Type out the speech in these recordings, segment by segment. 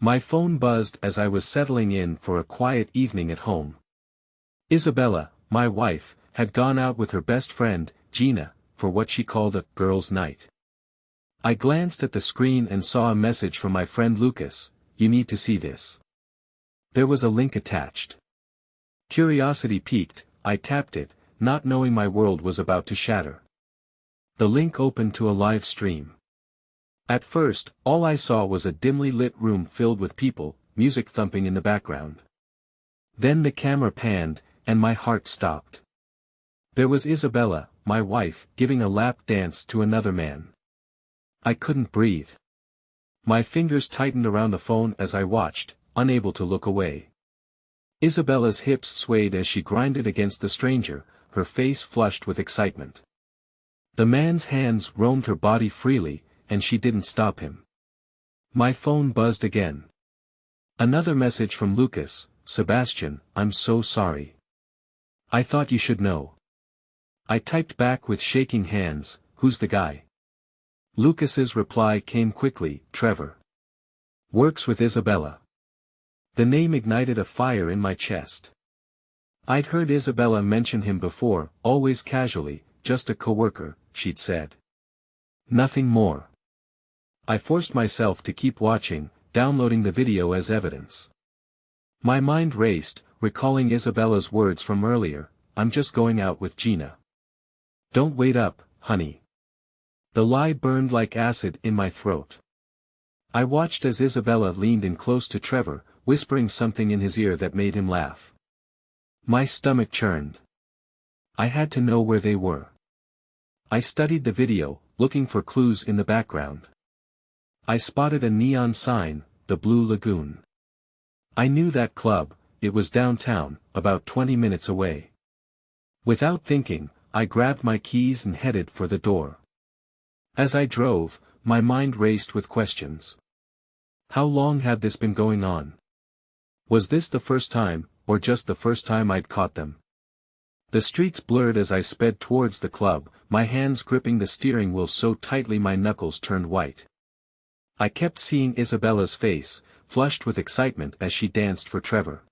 My phone buzzed as I was settling in for a quiet evening at home. Isabella, my wife, had gone out with her best friend, Gina, for what she called a girls' night. I glanced at the screen and saw a message from my friend Lucas, "You need to see this." There was a link attached. Curiosity piqued, I tapped it, not knowing my world was about to shatter. The link opened to a live stream. At first, all I saw was a dimly lit room filled with people, music thumping in the background. Then the camera panned, and my heart stopped. There was Isabella, my wife, giving a lap dance to another man. I couldn't breathe. My fingers tightened around the phone as I watched, unable to look away. Isabella's hips swayed as she grinded against the stranger, her face flushed with excitement. The man's hands roamed her body freely, and she didn't stop him. My phone buzzed again. Another message from Lucas, "Sebastian, I'm so sorry. I thought you should know." I typed back with shaking hands, "Who's the guy?" Lucas's reply came quickly, "Trevor. Works with Isabella." The name ignited a fire in my chest. I'd heard Isabella mention him before, always casually, "Just a coworker," she'd said. Nothing more. I forced myself to keep watching, downloading the video as evidence. My mind raced, recalling Isabella's words from earlier, "I'm just going out with Gina. Don't wait up, honey." The lie burned like acid in my throat. I watched as Isabella leaned in close to Trevor, whispering something in his ear that made him laugh. My stomach churned. I had to know where they were. I studied the video, looking for clues in the background. I spotted a neon sign, the Blue Lagoon. I knew that club, it was downtown, about 20 minutes away. Without thinking, I grabbed my keys and headed for the door. As I drove, my mind raced with questions. How long had this been going on? Was this the first time, or just the first time I'd caught them? The streets blurred as I sped towards the club, my hands gripping the steering wheel so tightly my knuckles turned white. I kept seeing Isabella's face, flushed with excitement as she danced for Trevor.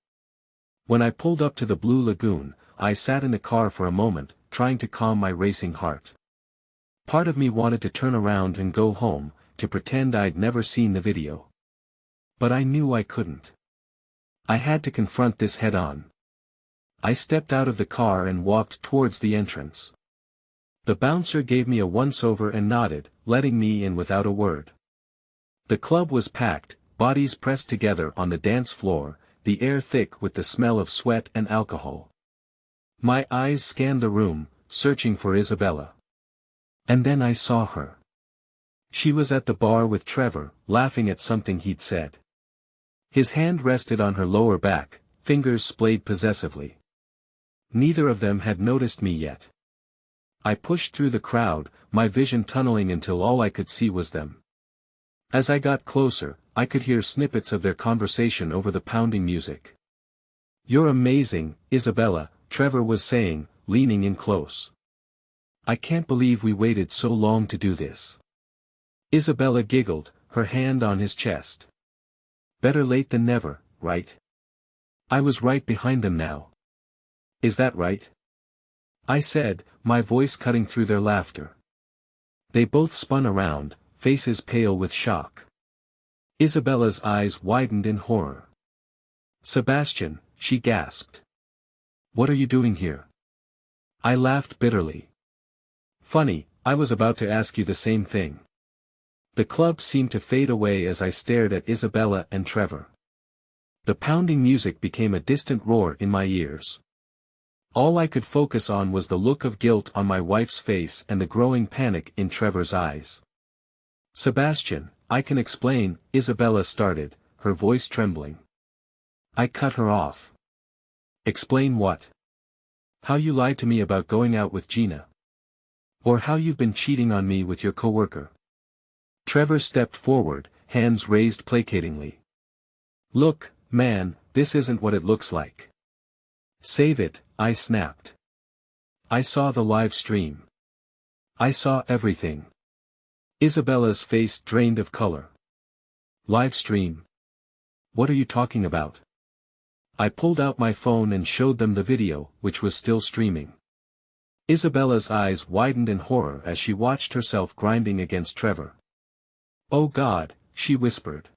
When I pulled up to the Blue Lagoon, I sat in the car for a moment, trying to calm my racing heart. Part of me wanted to turn around and go home, to pretend I'd never seen the video. But I knew I couldn't. I had to confront this head-on. I stepped out of the car and walked towards the entrance. The bouncer gave me a once-over and nodded, letting me in without a word. The club was packed, bodies pressed together on the dance floor, the air thick with the smell of sweat and alcohol. My eyes scanned the room, searching for Isabella. And then I saw her. She was at the bar with Trevor, laughing at something he'd said. His hand rested on her lower back, fingers splayed possessively. Neither of them had noticed me yet. I pushed through the crowd, my vision tunneling until all I could see was them. As I got closer, I could hear snippets of their conversation over the pounding music. "You're amazing, Isabella," Trevor was saying, leaning in close. "I can't believe we waited so long to do this." Isabella giggled, her hand on his chest. "Better late than never, right?" I was right behind them now. "Is that right?" I said, my voice cutting through their laughter. They both spun around, faces pale with shock. Isabella's eyes widened in horror. "Sebastian," she gasped. "What are you doing here?" I laughed bitterly. "Funny, I was about to ask you the same thing." The club seemed to fade away as I stared at Isabella and Trevor. The pounding music became a distant roar in my ears. All I could focus on was the look of guilt on my wife's face and the growing panic in Trevor's eyes. "Sebastian, I can explain," Isabella started, her voice trembling. I cut her off. "Explain what? How you lied to me about going out with Gina? Or how you've been cheating on me with your coworker?" Trevor stepped forward, hands raised placatingly. "Look, man, this isn't what it looks like." "Save it," I snapped. "I saw the live stream. I saw everything." Isabella's face drained of color. "Live stream? What are you talking about? I pulled out my phone and showed them the video, which was still streaming. Isabella's eyes widened in horror as she watched herself grinding against Trevor. "Oh God," she whispered.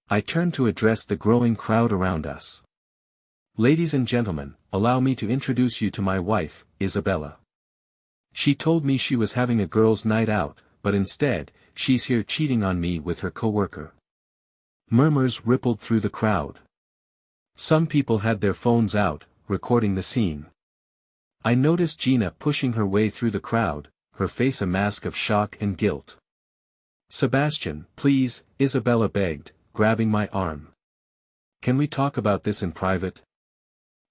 I turned to address the growing crowd around us. "Ladies and gentlemen, allow me to introduce you to my wife, Isabella. She told me she was having a girls' night out, but instead, she's here cheating on me with her coworker." Murmurs rippled through the crowd. Some people had their phones out, recording the scene. I noticed Gina pushing her way through the crowd, her face a mask of shock and guilt. "Sebastian, please," Isabella begged, grabbing my arm. "Can we talk about this in private?"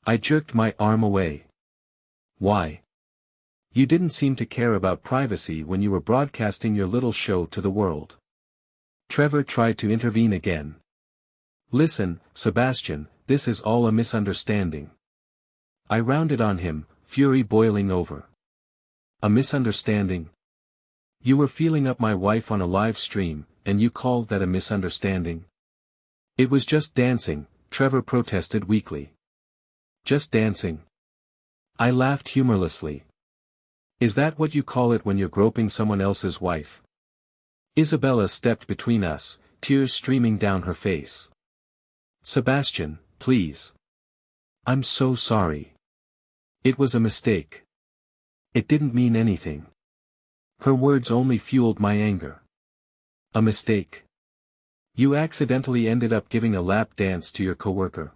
I jerked my arm away. "Why? You didn't seem to care about privacy when you were broadcasting your little show to the world." Trevor tried to intervene again. "Listen, Sebastian, this is all a misunderstanding." I rounded on him, fury boiling over. "A misunderstanding? You were feeling up my wife on a live stream, and you called that a misunderstanding?" "It was just dancing," Trevor protested weakly. "Just dancing?" I laughed humorlessly. "Is that what you call it when you're groping someone else's wife?" Isabella stepped between us, tears streaming down her face. "Sebastian, please. I'm so sorry. It was a mistake. It didn't mean anything." Her words only fueled my anger. "A mistake? You accidentally ended up giving a lap dance to your coworker.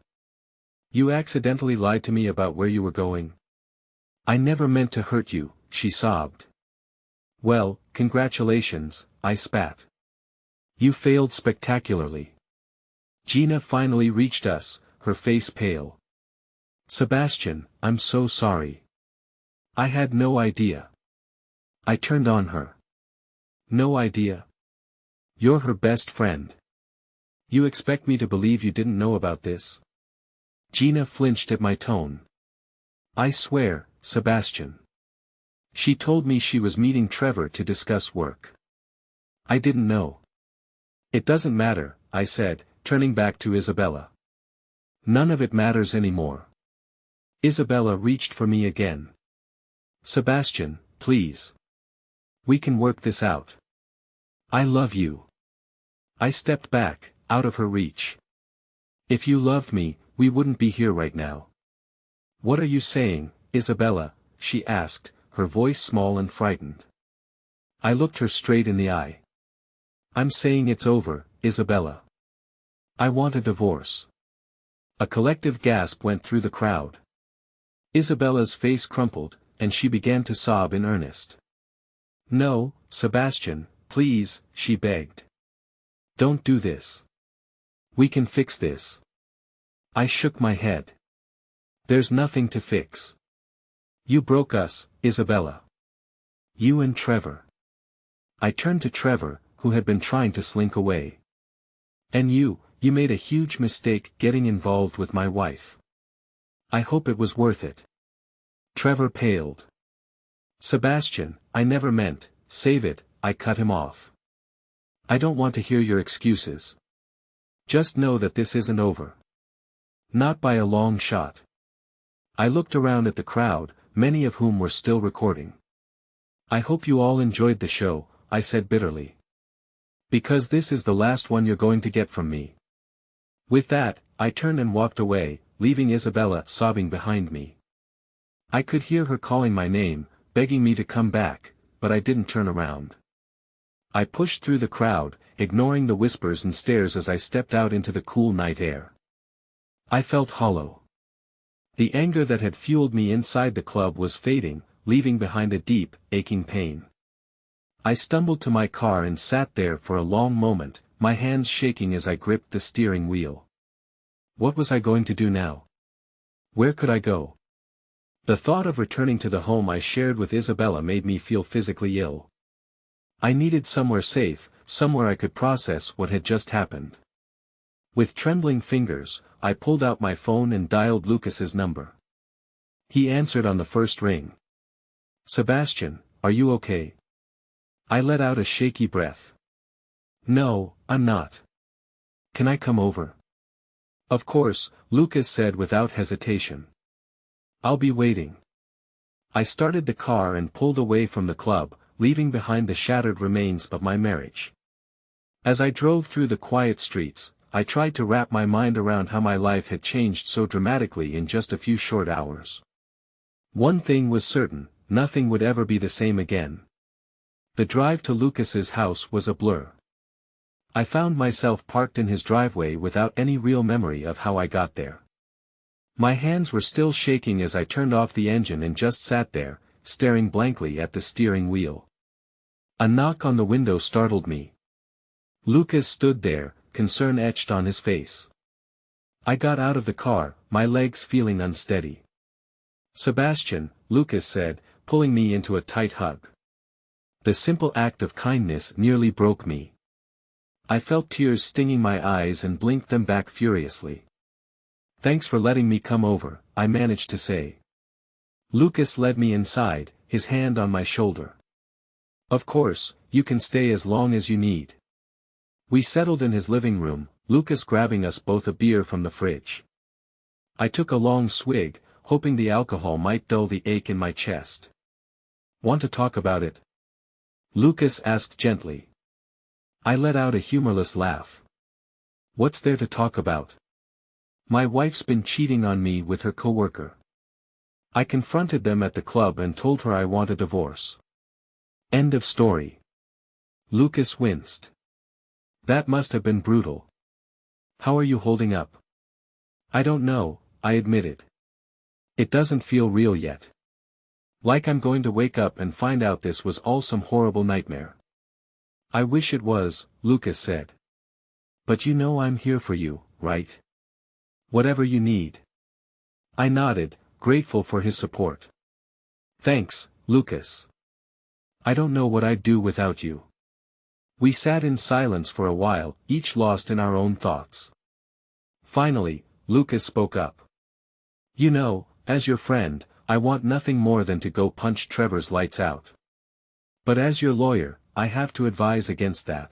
You accidentally lied to me about where you were going. I never meant to hurt you," she sobbed. "Well, congratulations," I spat. "You failed spectacularly." Gina finally reached us, her face pale. "Sebastian, I'm so sorry. I had no idea." I turned on her. "No idea? You're her best friend. You expect me to believe you didn't know about this?" Gina flinched at my tone. "I swear, Sebastian. She told me she was meeting Trevor to discuss work. I didn't know." "It doesn't matter," I said, turning back to Isabella. "None of it matters anymore." Isabella reached for me again. "Sebastian, please. We can work this out. I love you." I stepped back, out of her reach. "If you loved me, we wouldn't be here right now." "What are you saying, Isabella?" she asked, her voice small and frightened. I looked her straight in the eye. "I'm saying it's over, Isabella. I want a divorce." A collective gasp went through the crowd. Isabella's face crumpled, and she began to sob in earnest. "No, Sebastian, please," she begged. "Don't do this. We can fix this." I shook my head. "There's nothing to fix. You broke us, Isabella. You and Trevor." I turned to Trevor, who had been trying to slink away. "And you made a huge mistake getting involved with my wife. I hope it was worth it." Trevor paled. "Sebastian, I never meant, save it," I cut him off. "I don't want to hear your excuses. Just know that this isn't over. Not by a long shot." I looked around at the crowd, many of whom were still recording. "I hope you all enjoyed the show," I said bitterly. "Because this is the last one you're going to get from me." With that, I turned and walked away, leaving Isabella sobbing behind me. I could hear her calling my name, begging me to come back, but I didn't turn around. I pushed through the crowd, ignoring the whispers and stares as I stepped out into the cool night air. I felt hollow. The anger that had fueled me inside the club was fading, leaving behind a deep, aching pain. I stumbled to my car and sat there for a long moment, my hands shaking as I gripped the steering wheel. What was I going to do now? Where could I go? The thought of returning to the home I shared with Isabella made me feel physically ill. I needed somewhere safe, somewhere I could process what had just happened. With trembling fingers, I pulled out my phone and dialed Lucas's number. He answered on the first ring. "Sebastian, are you okay?" I let out a shaky breath. "No, I'm not. Can I come over?" Of course, Lucas said without hesitation. I'll be waiting. I started the car and pulled away from the club, leaving behind the shattered remains of my marriage. As I drove through the quiet streets, I tried to wrap my mind around how my life had changed so dramatically in just a few short hours. One thing was certain, nothing would ever be the same again. The drive to Lucas's house was a blur. I found myself parked in his driveway without any real memory of how I got there. My hands were still shaking as I turned off the engine and just sat there, staring blankly at the steering wheel. A knock on the window startled me. Lucas stood there, concern etched on his face. I got out of the car, my legs feeling unsteady. "Sebastian," Lucas said, pulling me into a tight hug. The simple act of kindness nearly broke me. I felt tears stinging my eyes and blinked them back furiously. "Thanks for letting me come over," I managed to say. Lucas led me inside, his hand on my shoulder. "Of course, you can stay as long as you need." We settled in his living room, Lucas grabbing us both a beer from the fridge. I took a long swig, hoping the alcohol might dull the ache in my chest. "Want to talk about it?" Lucas asked gently. I let out a humorless laugh. "What's there to talk about? My wife's been cheating on me with her coworker. I confronted them at the club and told her I want a divorce. End of story." Lucas winced. "That must have been brutal. How are you holding up?" "I don't know," I admitted. "It doesn't feel real yet. Like I'm going to wake up and find out this was all some horrible nightmare." "I wish it was," Lucas said. "But you know I'm here for you, right? Whatever you need." I nodded, grateful for his support. "Thanks, Lucas. I don't know what I'd do without you." We sat in silence for a while, each lost in our own thoughts. Finally, Lucas spoke up. "You know, as your friend, I want nothing more than to go punch Trevor's lights out. But as your lawyer, I have to advise against that."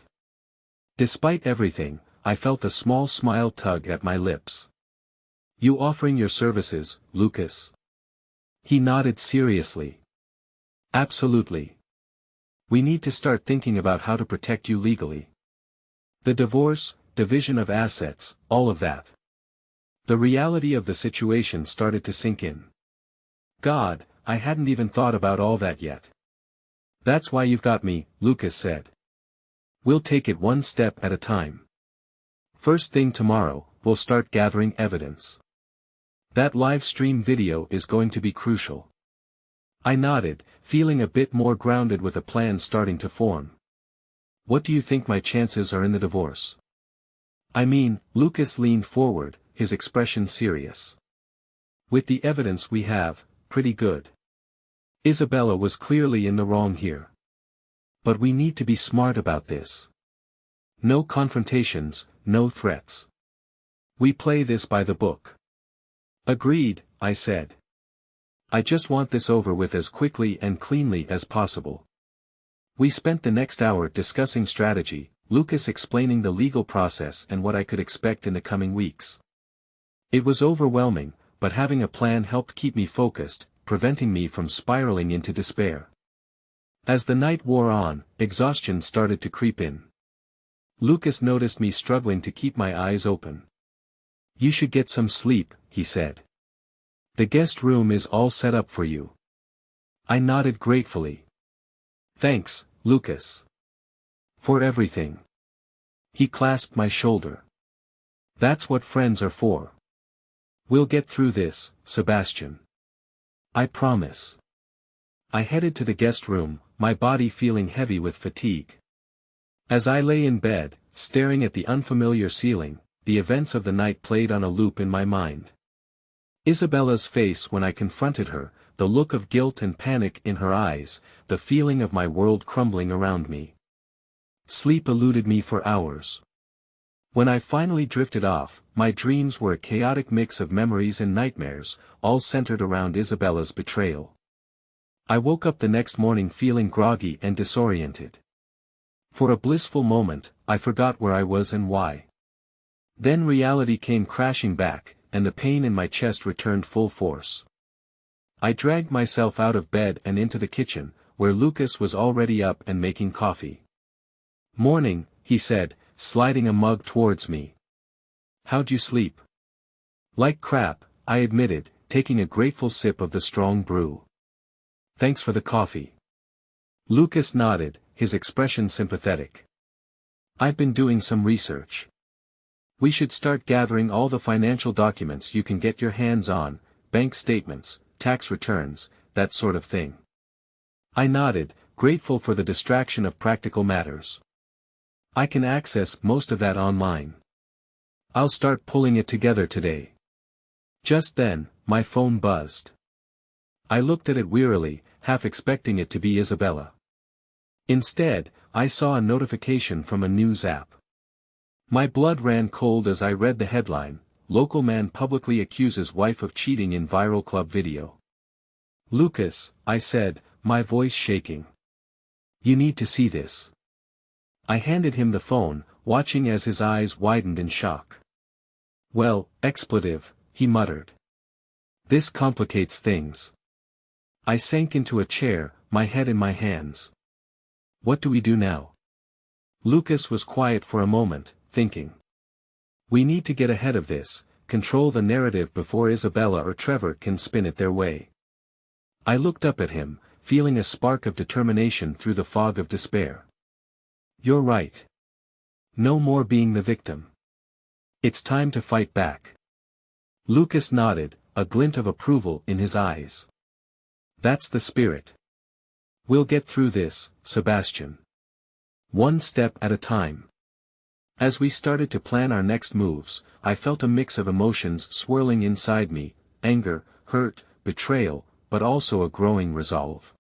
Despite everything, I felt a small smile tug at my lips. "You offering your services, Lucas?" He nodded seriously. "Absolutely. We need to start thinking about how to protect you legally. The divorce, division of assets, all of that." The reality of the situation started to sink in. God, I hadn't even thought about all that yet. "That's why you've got me," Lucas said. "We'll take it one step at a time. First thing tomorrow, we'll start gathering evidence. That live stream video is going to be crucial." I nodded, feeling a bit more grounded with a plan starting to form. "What do you think my chances are in the divorce?" "I mean," Lucas leaned forward, his expression serious. "With the evidence we have, pretty good. Isabella was clearly in the wrong here. But we need to be smart about this. No confrontations, no threats. We play this by the book." "Agreed," I said. "I just want this over with as quickly and cleanly as possible." We spent the next hour discussing strategy, Lucas explaining the legal process and what I could expect in the coming weeks. It was overwhelming, but having a plan helped keep me focused, preventing me from spiraling into despair. As the night wore on, exhaustion started to creep in. Lucas noticed me struggling to keep my eyes open. "You should get some sleep," he said. "The guest room is all set up for you." I nodded gratefully. "Thanks, Lucas. For everything." He clasped my shoulder. "That's what friends are for. We'll get through this, Sebastian. I promise." I headed to the guest room, my body feeling heavy with fatigue. As I lay in bed, staring at the unfamiliar ceiling, the events of the night played on a loop in my mind. Isabella's face when I confronted her, the look of guilt and panic in her eyes, the feeling of my world crumbling around me. Sleep eluded me for hours. When I finally drifted off, my dreams were a chaotic mix of memories and nightmares, all centered around Isabella's betrayal. I woke up the next morning feeling groggy and disoriented. For a blissful moment, I forgot where I was and why. Then reality came crashing back, and the pain in my chest returned full force. I dragged myself out of bed and into the kitchen, where Lucas was already up and making coffee. "Morning," he said, sliding a mug towards me. "How'd you sleep?" "Like crap," I admitted, taking a grateful sip of the strong brew. "Thanks for the coffee." Lucas nodded, his expression sympathetic. "I've been doing some research. We should start gathering all the financial documents you can get your hands on, bank statements, tax returns, that sort of thing." I nodded, grateful for the distraction of practical matters. "I can access most of that online. I'll start pulling it together today." Just then, my phone buzzed. I looked at it wearily, half expecting it to be Isabella. Instead, I saw a notification from a news app. My blood ran cold as I read the headline: "Local man publicly accuses wife of cheating in viral club video." "Lucas," I said, my voice shaking. "You need to see this." I handed him the phone, watching as his eyes widened in shock. "Well, expletive," he muttered. "This complicates things." I sank into a chair, my head in my hands. "What do we do now?" Lucas was quiet for a moment, thinking. "We need to get ahead of this, control the narrative before Isabella or Trevor can spin it their way." I looked up at him, feeling a spark of determination through the fog of despair. "You're right. No more being the victim. It's time to fight back." Lucas nodded, a glint of approval in his eyes. "That's the spirit. We'll get through this, Sebastian. One step at a time." As we started to plan our next moves, I felt a mix of emotions swirling inside me: anger, hurt, betrayal, but also a growing resolve.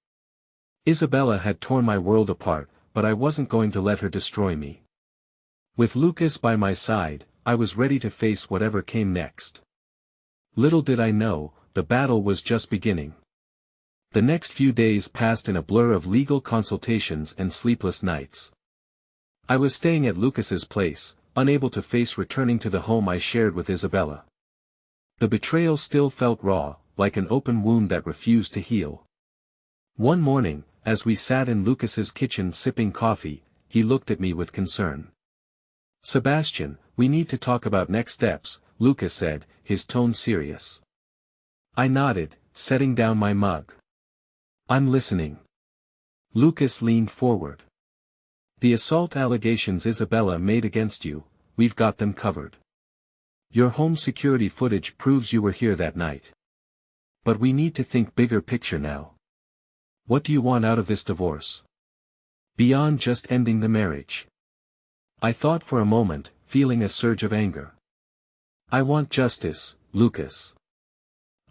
Isabella had torn my world apart, but I wasn't going to let her destroy me. With Lucas by my side, I was ready to face whatever came next. Little did I know, the battle was just beginning. The next few days passed in a blur of legal consultations and sleepless nights. I was staying at Lucas's place, unable to face returning to the home I shared with Isabella. The betrayal still felt raw, like an open wound that refused to heal. One morning, as we sat in Lucas's kitchen sipping coffee, he looked at me with concern. "Sebastian, we need to talk about next steps," Lucas said, his tone serious. I nodded, setting down my mug. "I'm listening." Lucas leaned forward. "The assault allegations Isabella made against you, we've got them covered. Your home security footage proves you were here that night. But we need to think bigger picture now. What do you want out of this divorce? Beyond just ending the marriage." I thought for a moment, feeling a surge of anger. "I want justice, Lucas.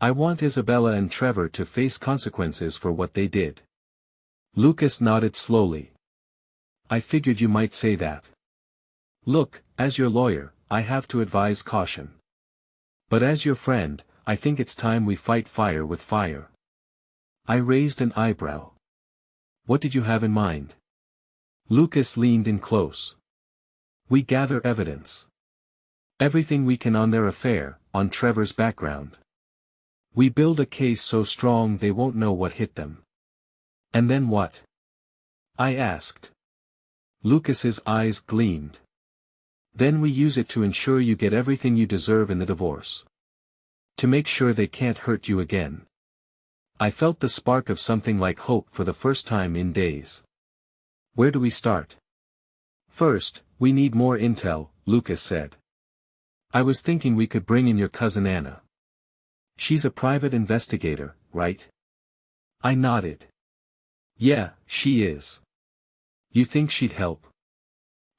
I want Isabella and Trevor to face consequences for what they did." Lucas nodded slowly. "I figured you might say that. Look, as your lawyer, I have to advise caution. But as your friend, I think it's time we fight fire with fire." I raised an eyebrow. "What did you have in mind?" Lucas leaned in close. "We gather evidence. Everything we can on their affair, on Trevor's background. We build a case so strong they won't know what hit them." "And then what?" I asked. Lucas's eyes gleamed. "Then we use it to ensure you get everything you deserve in the divorce. To make sure they can't hurt you again." I felt the spark of something like hope for the first time in days. "Where do we start?" "First, we need more intel," Lucas said. "I was thinking we could bring in your cousin Anna. She's a private investigator, right?" I nodded. "Yeah, she is. You think she'd help?"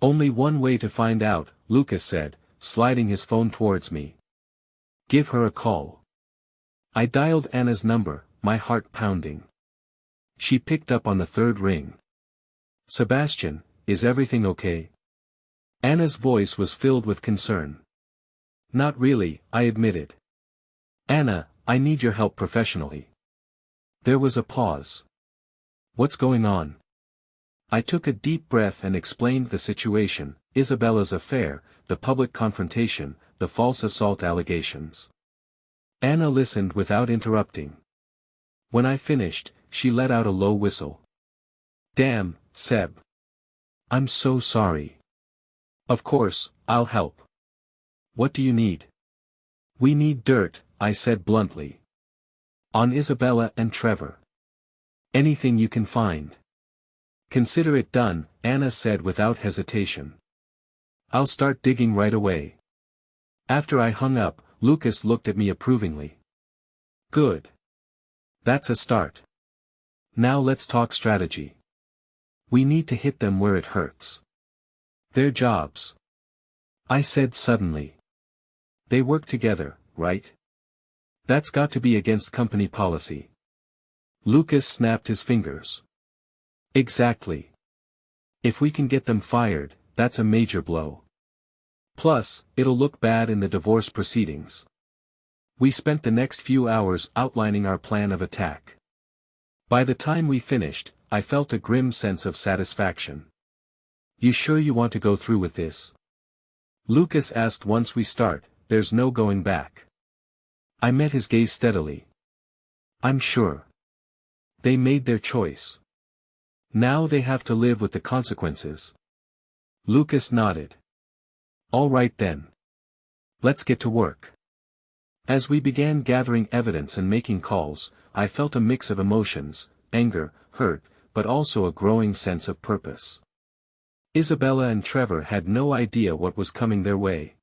"Only one way to find out," Lucas said, sliding his phone towards me. "Give her a call." I dialed Anna's number, my heart pounding. She picked up on the third ring. "Sebastian, is everything okay?" Anna's voice was filled with concern. "Not really," I admitted. "Anna, I need your help professionally." There was a pause. "What's going on?" I took a deep breath and explained the situation: Isabella's affair, the public confrontation, the false assault allegations. Anna listened without interrupting. When I finished, she let out a low whistle. "Damn, Seb. I'm so sorry." "Of course, I'll help. What do you need?" "We need dirt," I said bluntly. "On Isabella and Trevor. Anything you can find." "Consider it done," Anna said without hesitation. "I'll start digging right away." After I hung up, Lucas looked at me approvingly. "Good. That's a start. Now let's talk strategy. We need to hit them where it hurts. Their jobs," I said suddenly. "They work together, right? That's got to be against company policy." Lucas snapped his fingers. "Exactly. If we can get them fired, that's a major blow. Plus, it'll look bad in the divorce proceedings." We spent the next few hours outlining our plan of attack. By the time we finished, I felt a grim sense of satisfaction. "You sure you want to go through with this?" Lucas asked. "Once we start, there's no going back." I met his gaze steadily. "I'm sure. They made their choice. Now they have to live with the consequences." Lucas nodded. "All right then. Let's get to work." As we began gathering evidence and making calls, I felt a mix of emotions: anger, hurt, but also a growing sense of purpose. Isabella and Trevor had no idea what was coming their way.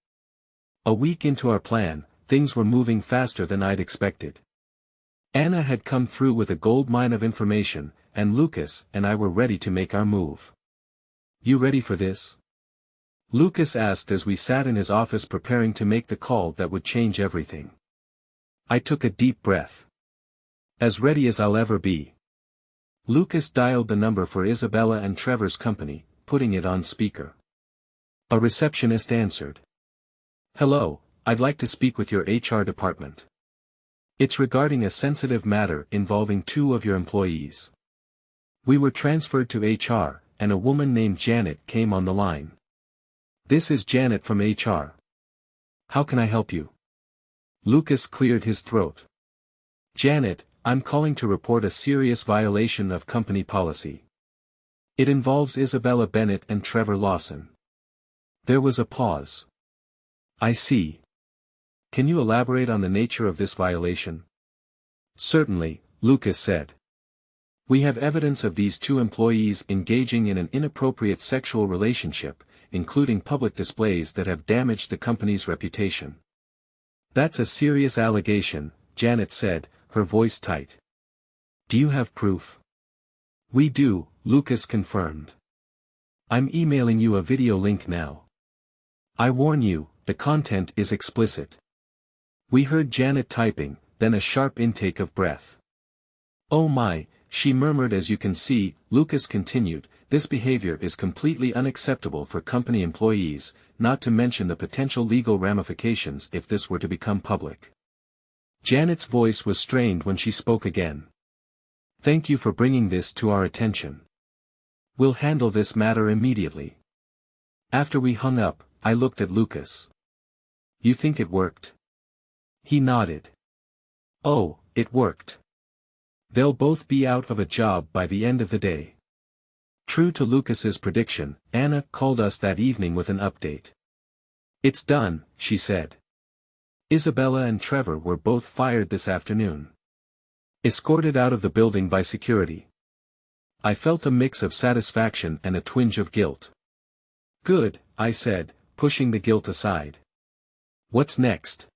A week into our plan, things were moving faster than I'd expected. Anna had come through with a goldmine of information, and Lucas and I were ready to make our move. "You ready for this?" Lucas asked as we sat in his office preparing to make the call that would change everything. I took a deep breath. "As ready as I'll ever be." Lucas dialed the number for Isabella and Trevor's company, putting it on speaker. A receptionist answered. "Hello, I'd like to speak with your HR department. It's regarding a sensitive matter involving 2 of your employees." We were transferred to HR, and a woman named Janet came on the line. "This is Janet from HR. How can I help you?" Lucas cleared his throat. "Janet, I'm calling to report a serious violation of company policy. It involves Isabella Bennett and Trevor Lawson." There was a pause. "I see. Can you elaborate on the nature of this violation?" "Certainly," Lucas said. "We have evidence of these 2 employees engaging in an inappropriate sexual relationship, including public displays that have damaged the company's reputation." "That's a serious allegation," Janet said, her voice tight. "Do you have proof?" "We do," Lucas confirmed. "I'm emailing you a video link now. I warn you, the content is explicit." We heard Janet typing, then a sharp intake of breath. "Oh my," she murmured. "As you can see," Lucas continued, "this behavior is completely unacceptable for company employees, not to mention the potential legal ramifications if this were to become public." Janet's voice was strained when she spoke again. "Thank you for bringing this to our attention. We'll handle this matter immediately." After we hung up, I looked at Lucas. "You think it worked?" He nodded. "Oh, it worked. They'll both be out of a job by the end of the day." True to Lucas's prediction, Anna called us that evening with an update. "It's done," she said. "Isabella and Trevor were both fired this afternoon. Escorted out of the building by security." I felt a mix of satisfaction and a twinge of guilt. "Good," I said, pushing the guilt aside. "What's next?"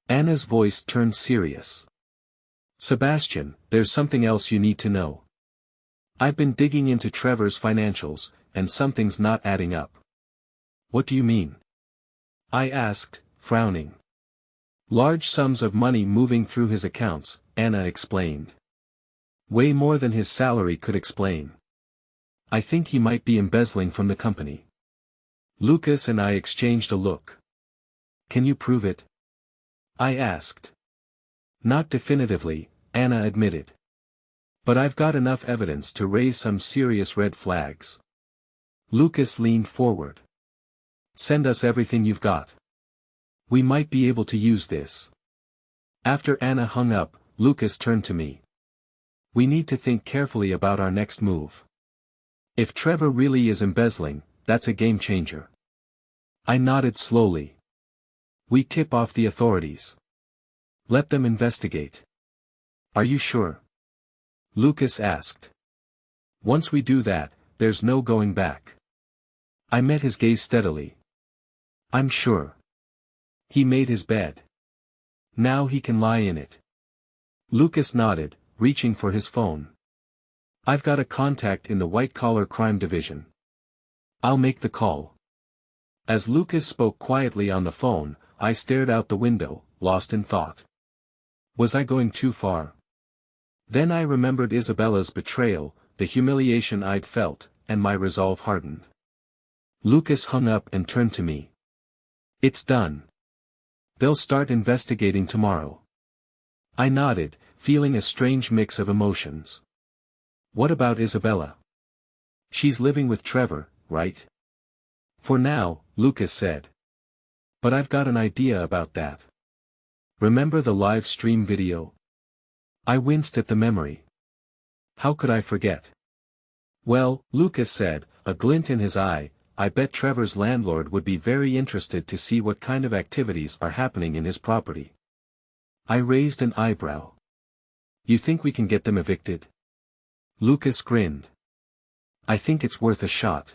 Anna's voice turned serious. "Sebastian, there's something else you need to know. I've been digging into Trevor's financials, and something's not adding up." "What do you mean?" I asked, frowning. "Large sums of money moving through his accounts," Anna explained. "Way more than his salary could explain. I think he might be embezzling from the company." Lucas and I exchanged a look. "Can you prove it?" I asked. "Not definitively," Anna admitted. But I've got enough evidence to raise some serious red flags. Lucas leaned forward. Send us everything you've got. We might be able to use this. After Anna hung up, Lucas turned to me. We need to think carefully about our next move. If Trevor really is embezzling, that's a game changer. I nodded slowly. We tip off the authorities. Let them investigate. Are you sure? Lucas asked. Once we do that, there's no going back. I met his gaze steadily. I'm sure. He made his bed. Now he can lie in it. Lucas nodded, reaching for his phone. I've got a contact in the white-collar crime division. I'll make the call. As Lucas spoke quietly on the phone, I stared out the window, lost in thought. Was I going too far? Then I remembered Isabella's betrayal, the humiliation I'd felt, and my resolve hardened. Lucas hung up and turned to me. It's done. They'll start investigating tomorrow. I nodded, feeling a strange mix of emotions. What about Isabella? She's living with Trevor, right? For now, Lucas said. But I've got an idea about that. Remember the live stream video? I winced at the memory. How could I forget? Well, Lucas said, a glint in his eye, I bet Trevor's landlord would be very interested to see what kind of activities are happening in his property. I raised an eyebrow. You think we can get them evicted? Lucas grinned. I think it's worth a shot.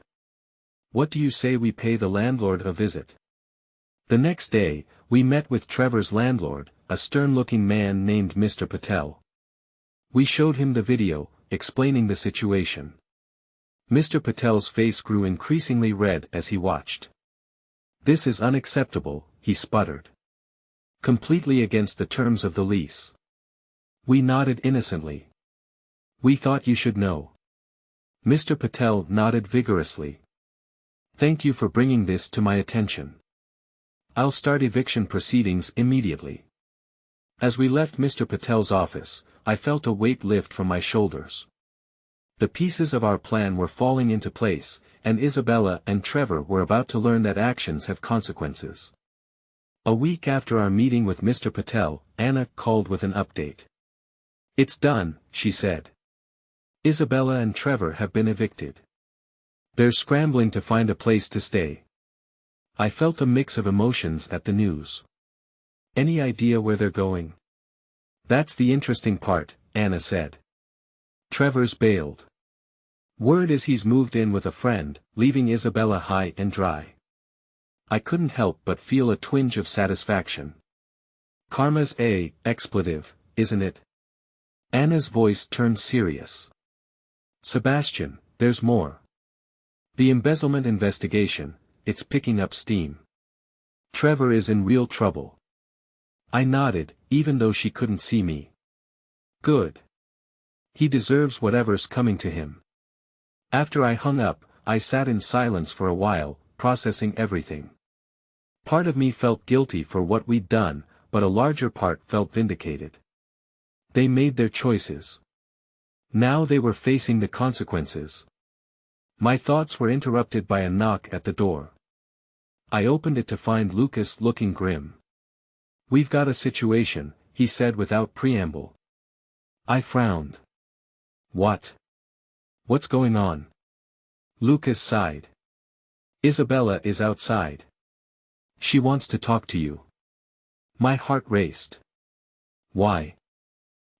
What do you say we pay the landlord a visit? The next day, we met with Trevor's landlord, a stern-looking man named Mr. Patel. We showed him the video, explaining the situation. Mr. Patel's face grew increasingly red as he watched. This is unacceptable, he sputtered. Completely against the terms of the lease. We nodded innocently. We thought you should know. Mr. Patel nodded vigorously. Thank you for bringing this to my attention. I'll start eviction proceedings immediately. As we left Mr. Patel's office, I felt a weight lift from my shoulders. The pieces of our plan were falling into place, and Isabella and Trevor were about to learn that actions have consequences. A week after our meeting with Mr. Patel, Anna called with an update. It's done, she said. Isabella and Trevor have been evicted. They're scrambling to find a place to stay. I felt a mix of emotions at the news. Any idea where they're going? That's the interesting part, Anna said. Trevor's bailed. Word is he's moved in with a friend, leaving Isabella high and dry. I couldn't help but feel a twinge of satisfaction. Karma's a expletive, isn't it? Anna's voice turned serious. Sebastian, there's more. The embezzlement investigation, it's picking up steam. Trevor is in real trouble. I nodded, even though she couldn't see me. Good. He deserves whatever's coming to him. After I hung up, I sat in silence for a while, processing everything. Part of me felt guilty for what we'd done, but a larger part felt vindicated. They made their choices. Now they were facing the consequences. My thoughts were interrupted by a knock at the door. I opened it to find Lucas looking grim. We've got a situation, he said without preamble. I frowned. What? What's going on? Lucas sighed. Isabella is outside. She wants to talk to you. My heart raced. Why?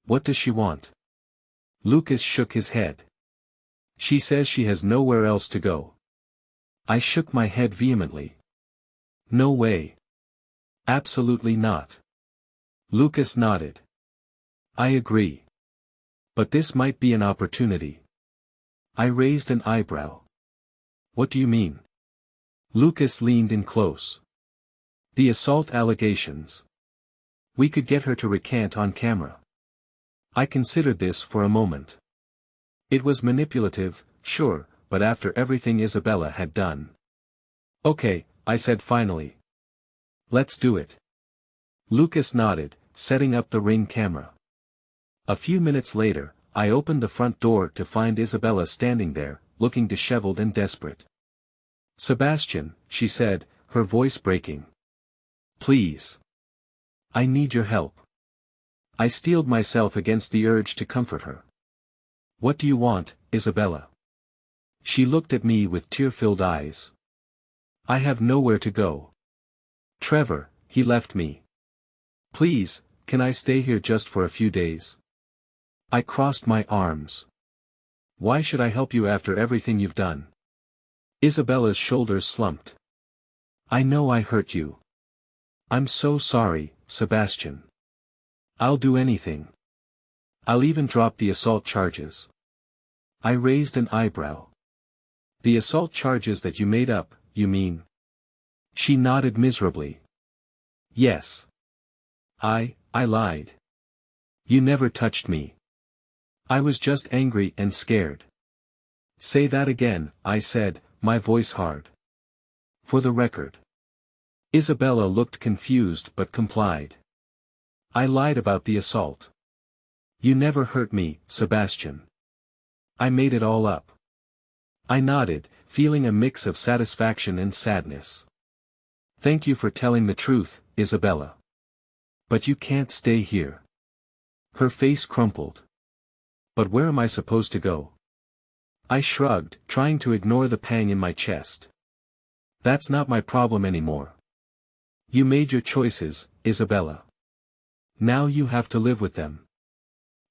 What does she want? Lucas shook his head. She says she has nowhere else to go. I shook my head vehemently. No way. Absolutely not. Lucas nodded. I agree. But this might be an opportunity. I raised an eyebrow. What do you mean? Lucas leaned in close. The assault allegations. We could get her to recant on camera. I considered this for a moment. It was manipulative, sure, but after everything Isabella had done. Okay, I said finally. Let's do it. Lucas nodded, setting up the Ring camera. A few minutes later, I opened the front door to find Isabella standing there, looking disheveled and desperate. "Sebastian," she said, her voice breaking. "Please. I need your help." I steeled myself against the urge to comfort her. "What do you want, Isabella?" She looked at me with tear-filled eyes. "I have nowhere to go. Trevor, he left me. Please, can I stay here just for a few days?" I crossed my arms. "Why should I help you after everything you've done?" Isabella's shoulders slumped. "I know I hurt you. I'm so sorry, Sebastian. I'll do anything. I'll even drop the assault charges." I raised an eyebrow. "The assault charges that you made up, you mean?" She nodded miserably. "Yes. I lied. You never touched me. I was just angry and scared." "Say that again," I said, my voice hard. "For the record." Isabella looked confused but complied. "I lied about the assault. You never hurt me, Sebastian. I made it all up." I nodded, feeling a mix of satisfaction and sadness. "Thank you for telling the truth, Isabella. But you can't stay here." Her face crumpled. "But where am I supposed to go?" I shrugged, trying to ignore the pang in my chest. "That's not my problem anymore. You made your choices, Isabella. Now you have to live with them."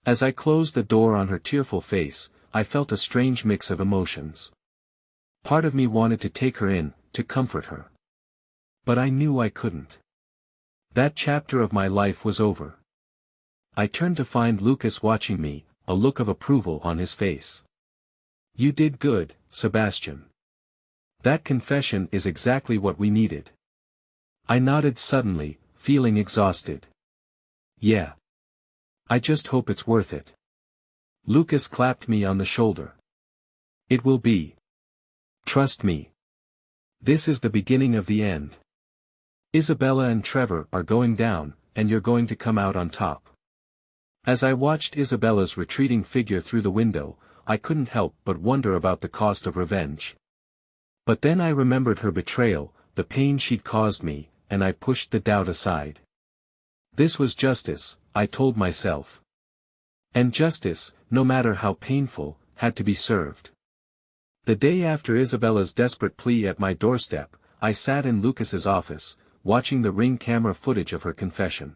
As I closed the door on her tearful face, I felt a strange mix of emotions. Part of me wanted to take her in, to comfort her. But I knew I couldn't. That chapter of my life was over. I turned to find Lucas watching me, a look of approval on his face. "You did good, Sebastian. That confession is exactly what we needed." I nodded suddenly, feeling exhausted. "Yeah. I just hope it's worth it." Lucas clapped me on the shoulder. "It will be. Trust me. This is the beginning of the end. Isabella and Trevor are going down, and you're going to come out on top." As I watched Isabella's retreating figure through the window, I couldn't help but wonder about the cost of revenge. But then I remembered her betrayal, the pain she'd caused me, and I pushed the doubt aside. This was justice, I told myself. And justice, no matter how painful, had to be served. The day after Isabella's desperate plea at my doorstep, I sat in Lucas's office, watching the Ring camera footage of her confession.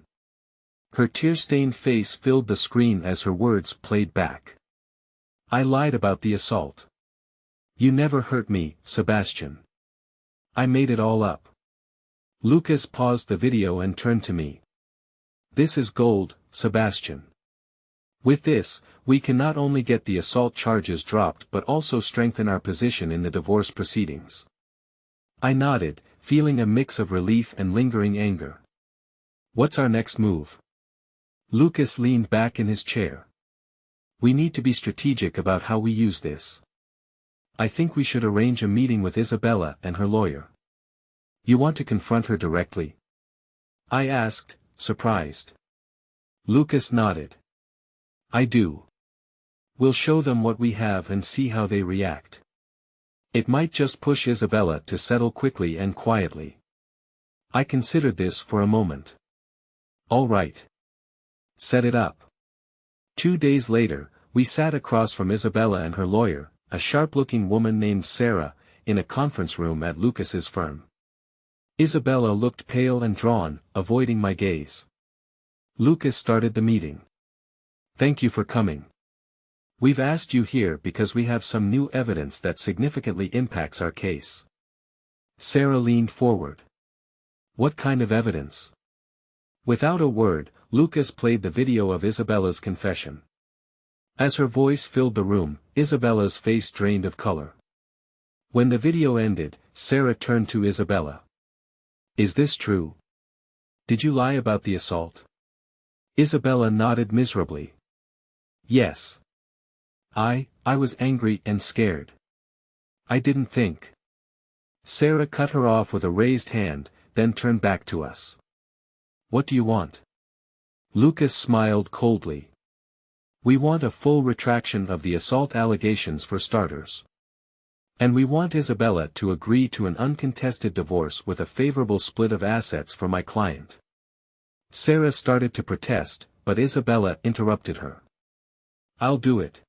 Her tear-stained face filled the screen as her words played back. "I lied about the assault. You never hurt me, Sebastian. I made it all up." Lucas paused the video and turned to me. "This is gold, Sebastian. With this, we can not only get the assault charges dropped but also strengthen our position in the divorce proceedings." I nodded, feeling a mix of relief and lingering anger. "What's our next move?" Lucas leaned back in his chair. "We need to be strategic about how we use this. I think we should arrange a meeting with Isabella and her lawyer." "You want to confront her directly?" I asked, surprised. Lucas nodded. "I do. We'll show them what we have and see how they react. It might just push Isabella to settle quickly and quietly." I considered this for a moment. "All right. Set it up." 2 days later, we sat across from Isabella and her lawyer, a sharp-looking woman named Sarah, in a conference room at Lucas's firm. Isabella looked pale and drawn, avoiding my gaze. Lucas started the meeting. "Thank you for coming. We've asked you here because we have some new evidence that significantly impacts our case." Sarah leaned forward. "What kind of evidence?" Without a word, Lucas played the video of Isabella's confession. As her voice filled the room, Isabella's face drained of color. When the video ended, Sarah turned to Isabella. "Is this true? Did you lie about the assault?" Isabella nodded miserably. "Yes. I was angry and scared. I didn't think." Sarah cut her off with a raised hand, then turned back to us. "What do you want?" Lucas smiled coldly. We want a full retraction of the assault allegations for starters. And we want Isabella to agree to an uncontested divorce with a favorable split of assets for my client. Sarah started to protest, but Isabella interrupted her. I'll do it.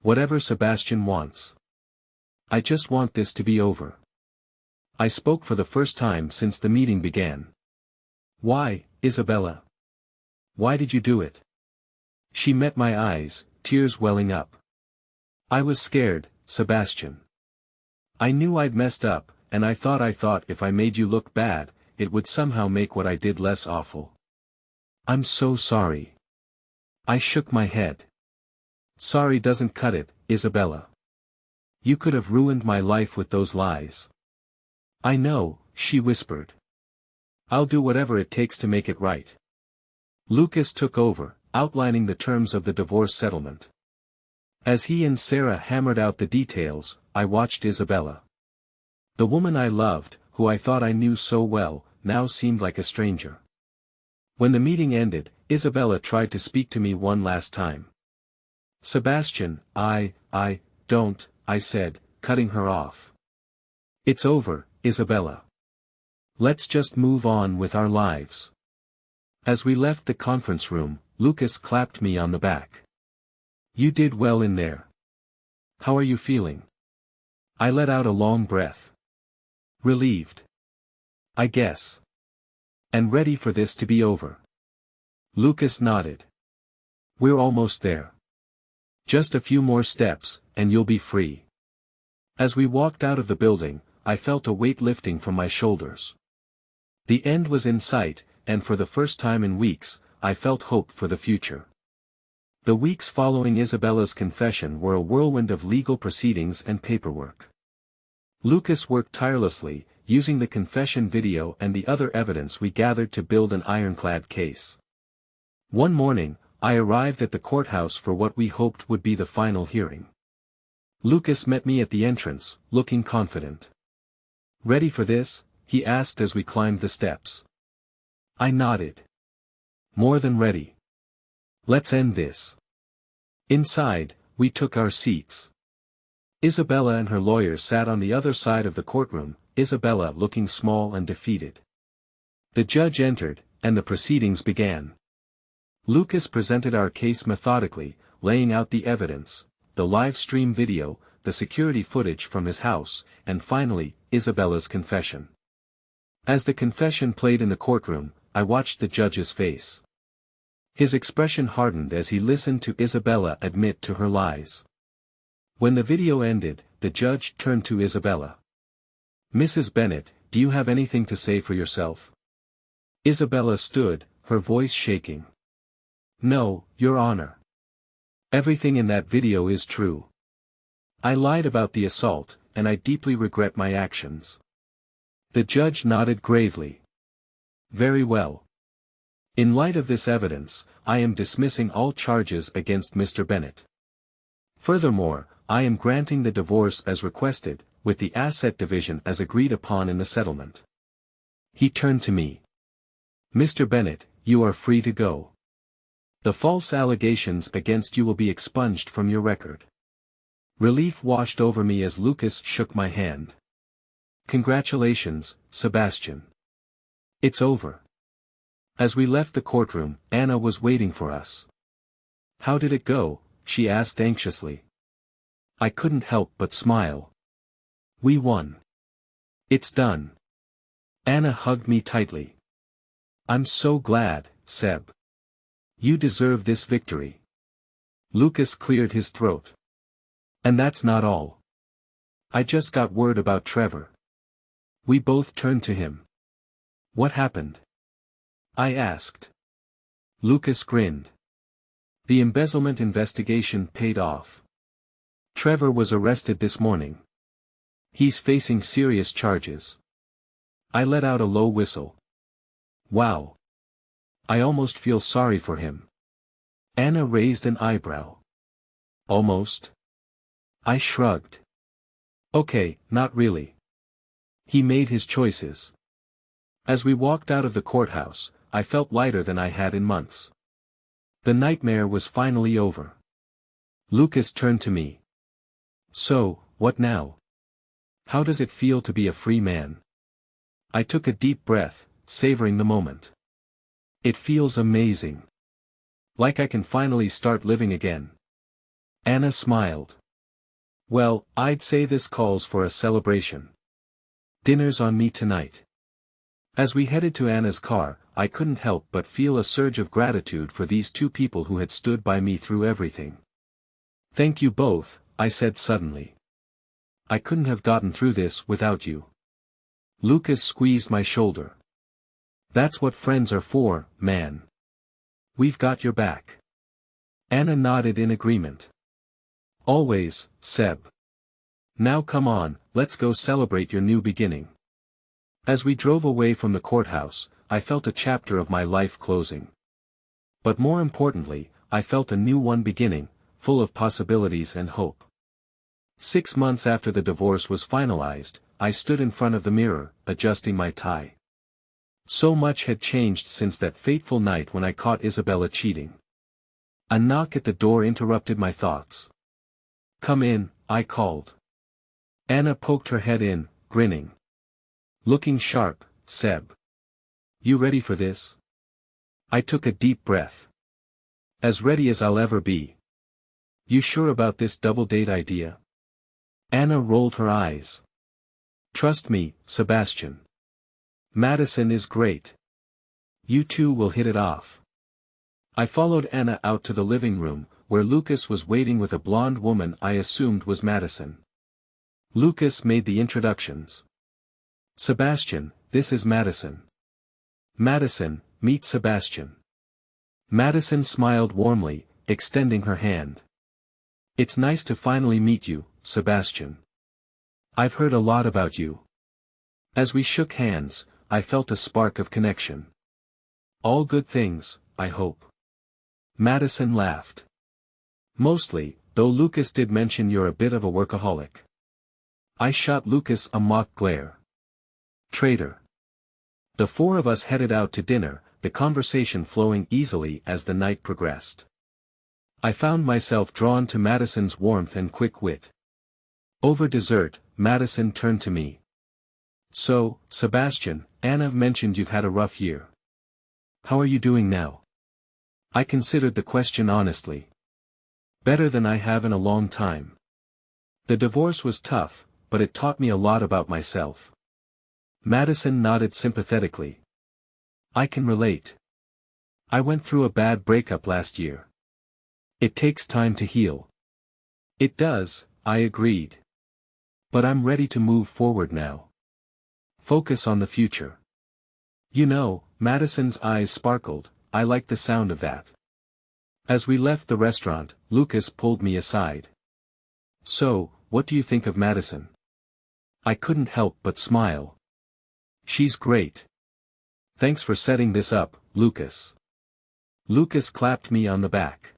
Whatever Sebastian wants. I just want this to be over. I spoke for the first time since the meeting began. Why, Isabella? Why did you do it? She met my eyes, tears welling up. I was scared, Sebastian. I knew I'd messed up, and I thought if I made you look bad, it would somehow make what I did less awful. I'm so sorry. I shook my head. Sorry doesn't cut it, Isabella. You could have ruined my life with those lies. I know, she whispered. I'll do whatever it takes to make it right. Lucas took over, outlining the terms of the divorce settlement. As he and Sarah hammered out the details, I watched Isabella. The woman I loved, who I thought I knew so well, now seemed like a stranger. When the meeting ended, Isabella tried to speak to me one last time. Sebastian, I don't, I said, cutting her off. It's over, Isabella. Let's just move on with our lives. As we left the conference room, Lucas clapped me on the back. You did well in there. How are you feeling? I let out a long breath. Relieved. I guess. And ready for this to be over. Lucas nodded. We're almost there. Just a few more steps, and you'll be free. As we walked out of the building, I felt a weight lifting from my shoulders. The end was in sight, and for the first time in weeks, I felt hope for the future. The weeks following Isabella's confession were a whirlwind of legal proceedings and paperwork. Lucas worked tirelessly, using the confession video and the other evidence we gathered to build an ironclad case. One morning, I arrived at the courthouse for what we hoped would be the final hearing. Lucas met me at the entrance, looking confident. Ready for this? He asked as we climbed the steps. I nodded. More than ready. Let's end this. Inside, we took our seats. Isabella and her lawyers sat on the other side of the courtroom, Isabella looking small and defeated. The judge entered, and the proceedings began. Lucas presented our case methodically, laying out the evidence, the live stream video, the security footage from his house, and finally, Isabella's confession. As the confession played in the courtroom, I watched the judge's face. His expression hardened as he listened to Isabella admit to her lies. When the video ended, the judge turned to Isabella. Mrs. Bennett, do you have anything to say for yourself? Isabella stood, her voice shaking. No, Your Honor. Everything in that video is true. I lied about the assault, and I deeply regret my actions. The judge nodded gravely. Very well. In light of this evidence, I am dismissing all charges against Mr. Bennett. Furthermore, I am granting the divorce as requested, with the asset division as agreed upon in the settlement. He turned to me. Mr. Bennett, you are free to go. The false allegations against you will be expunged from your record. Relief washed over me as Lucas shook my hand. Congratulations, Sebastian. It's over. As we left the courtroom, Anna was waiting for us. How did it go? She asked anxiously. I couldn't help but smile. We won. It's done. Anna hugged me tightly. I'm so glad, Seb. You deserve this victory. Lucas cleared his throat. And that's not all. I just got word about Trevor. We both turned to him. What happened? I asked. Lucas grinned. The embezzlement investigation paid off. Trevor was arrested this morning. He's facing serious charges. I let out a low whistle. Wow. I almost feel sorry for him. Anna raised an eyebrow. Almost? I shrugged. Okay, not really. He made his choices. As we walked out of the courthouse, I felt lighter than I had in months. The nightmare was finally over. Lucas turned to me. So, what now? How does it feel to be a free man? I took a deep breath, savoring the moment. It feels amazing. Like I can finally start living again. Anna smiled. Well, I'd say this calls for a celebration. Dinner's on me tonight. As we headed to Anna's car, I couldn't help but feel a surge of gratitude for these two people who had stood by me through everything. Thank you both, I said suddenly. I couldn't have gotten through this without you. Lucas squeezed my shoulder. That's what friends are for, man. We've got your back. Anna nodded in agreement. Always, Seb. Now come on, let's go celebrate your new beginning. As we drove away from the courthouse, I felt a chapter of my life closing. But more importantly, I felt a new one beginning, full of possibilities and hope. 6 months after the divorce was finalized, I stood in front of the mirror, adjusting my tie. So much had changed since that fateful night when I caught Isabella cheating. A knock at the door interrupted my thoughts. Come in, I called. Anna poked her head in, grinning. Looking sharp, Seb. You ready for this? I took a deep breath. As ready as I'll ever be. You sure about this double date idea? Anna rolled her eyes. Trust me, Sebastian. Madison is great. You two will hit it off. I followed Anna out to the living room, where Lucas was waiting with a blonde woman I assumed was Madison. Lucas made the introductions. Sebastian, this is Madison. Madison, meet Sebastian. Madison smiled warmly, extending her hand. It's nice to finally meet you, Sebastian. I've heard a lot about you. As we shook hands, I felt a spark of connection. All good things, I hope. Madison laughed. Mostly, though Lucas did mention you're a bit of a workaholic. I shot Lucas a mock glare. Traitor. The four of us headed out to dinner, the conversation flowing easily as the night progressed. I found myself drawn to Madison's warmth and quick wit. Over dessert, Madison turned to me. So, Sebastian, Anna mentioned you've had a rough year. How are you doing now? I considered the question honestly. Better than I have in a long time. The divorce was tough, but it taught me a lot about myself. Madison nodded sympathetically. I can relate. I went through a bad breakup last year. It takes time to heal. It does, I agreed. But I'm ready to move forward now. Focus on the future. You know, Madison's eyes sparkled, I like the sound of that. As we left the restaurant, Lucas pulled me aside. So, what do you think of Madison? I couldn't help but smile. She's great. Thanks for setting this up, Lucas. Lucas clapped me on the back.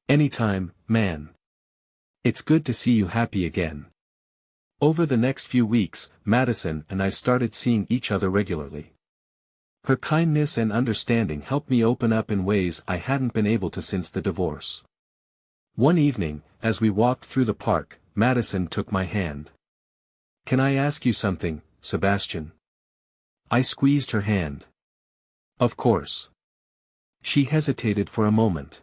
Anytime, man. It's good to see you happy again. Over the next few weeks, Madison and I started seeing each other regularly. Her kindness and understanding helped me open up in ways I hadn't been able to since the divorce. One evening, as we walked through the park, Madison took my hand. Can I ask you something, Sebastian? I squeezed her hand. Of course. She hesitated for a moment.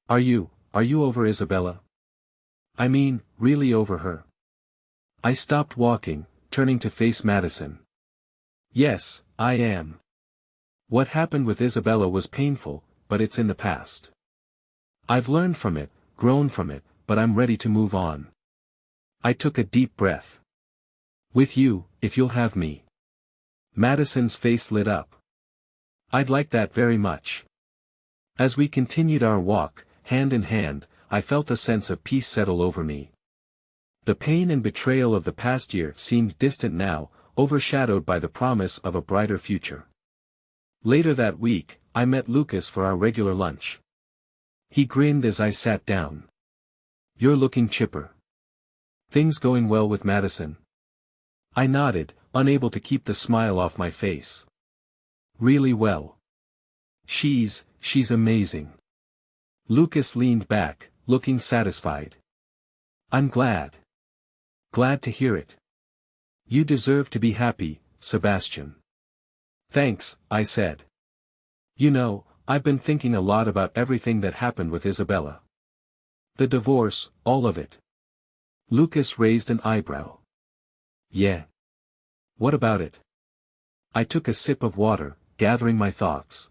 Are you over Isabella? I mean, really over her? I stopped walking, turning to face Madison. Yes, I am. What happened with Isabella was painful, but it's in the past. I've learned from it, grown from it, but I'm ready to move on. I took a deep breath. With you, if you'll have me. Madison's face lit up. I'd like that very much. As we continued our walk, hand in hand, I felt a sense of peace settle over me. The pain and betrayal of the past year seemed distant now, overshadowed by the promise of a brighter future. Later that week, I met Lucas for our regular lunch. He grinned as I sat down. You're looking chipper. Things going well with Madison? I nodded, unable to keep the smile off my face. Really well. She's amazing. Lucas leaned back, looking satisfied. I'm glad. Glad to hear it. You deserve to be happy, Sebastian. Thanks, I said. You know, I've been thinking a lot about everything that happened with Isabella. The divorce, all of it. Lucas raised an eyebrow. Yeah. What about it? I took a sip of water, gathering my thoughts.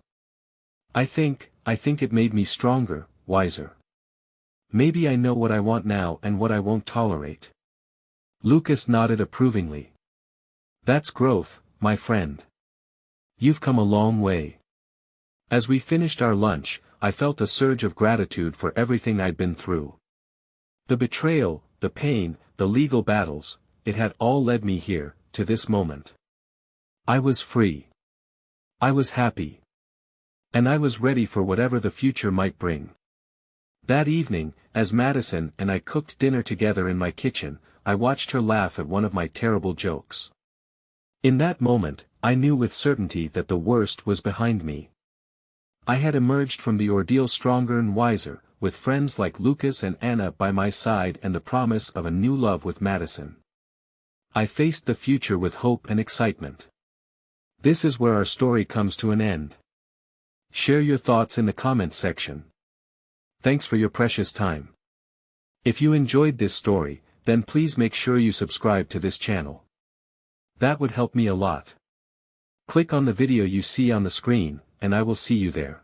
I think it made me stronger, wiser. Maybe I know what I want now and what I won't tolerate. Lucas nodded approvingly. That's growth, my friend. You've come a long way. As we finished our lunch, I felt a surge of gratitude for everything I'd been through. The betrayal, the pain, the legal battles, it had all led me here, to this moment. I was free. I was happy. And I was ready for whatever the future might bring. That evening, as Madison and I cooked dinner together in my kitchen, I watched her laugh at one of my terrible jokes. In that moment, I knew with certainty that the worst was behind me. I had emerged from the ordeal stronger and wiser, with friends like Lucas and Anna by my side and the promise of a new love with Madison. I faced the future with hope and excitement. This is where our story comes to an end. Share your thoughts in the comments section. Thanks for your precious time. If you enjoyed this story, then please make sure you subscribe to this channel. That would help me a lot. Click on the video you see on the screen, and I will see you there.